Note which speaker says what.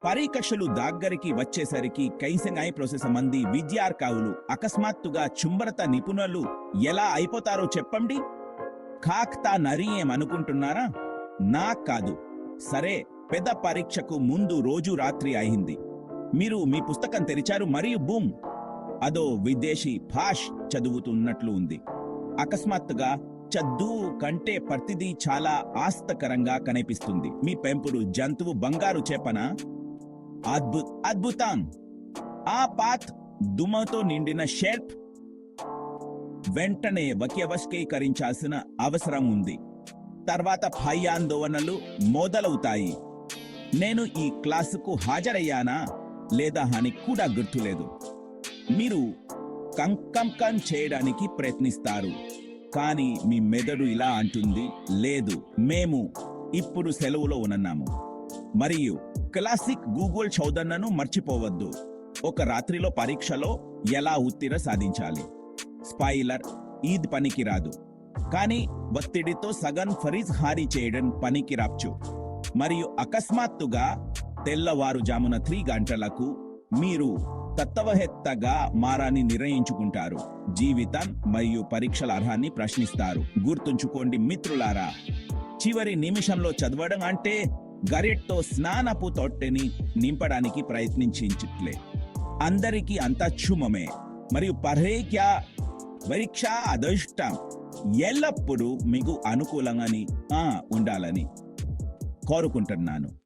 Speaker 1: పరీక్షలు దగ్గరికి వచ్చేసరికి కైసెంగాయి ప్రాసెస్ మంది విద్యార్థులు అకస్మాత్తుగా చుంబరత నిపుణులు ఎలా అయిపోతారో చెప్పండి. కాక్తా నరి ఏమనుకుంటున్నారా? నా కాదు. సరే, పెద్ద పరీక్షకు ముందు రోజు రాత్రి అయింది. మీరు మీ పుస్తకం తెరిచారు మరియు బూమ్, అదో విదేశీ భాష చదువుతున్నట్లు ఉంది. అకస్మాత్తుగా చదువు కంటే ప్రతిదీ చాలా ఆసక్తికరంగా కనిపిస్తుంది. మీ పెంపుడు జంతువు బంగారు చేపన? అద్భుతం. ఆ పాత్ దుమ్మతో నిండిన షెల్ఫ్ వెంటనే వశ్యవస్కీకరించాల్సిన అవసరం ఉంది. తర్వాత భయాందోళనలు మొదలవుతాయి. నేను ఈ క్లాసుకు హాజరయ్యానా లేదా అని కూడా గుర్తులేదు. మీరు కంకం చేయడానికి ప్రయత్నిస్తారు, కానీ మీ మెదడు ఇలా అంటుంది, లేదు, మేము ఇప్పుడు సెలవులో ఉన్నాము. మరియు క్లాసిక్ గూగుల్ చౌదన్నను మర్చిపోవద్దు. ఒక రాత్రిలో పరీక్షలో ఎలా ఉత్తీర్ణ సాధించాలి. స్పాయిలర్, ఈద్ పనికిరాదు, కానీ ఒత్తిడితో సగం ఫరీజ్ హారీ చేయడం పనికిరాచ్చు. మరియు అకస్మాత్తుగా తెల్లవారుజామున 3 గంటలకు మీరు తత్వవేత్తగా మారాన్ని నిర్ణయించుకుంటారు. జీవితం మరియు పరీక్షల అర్హాన్ని ప్రశ్నిస్తారు. గుర్తుంచుకోండి మిత్రులారా, చివరి నిమిషంలో చదవడం అంటే గరిటతో స్నానపు తొట్టెని నింపడానికి ప్రయత్నించట్లే. అందరికీ అంతా క్షుమమే. మరియు పరీక్ష అదృష్టం ఎల్లప్పుడూ మీకు అనుకూలంగాని ఉండాలని కోరుకుంటున్నాను.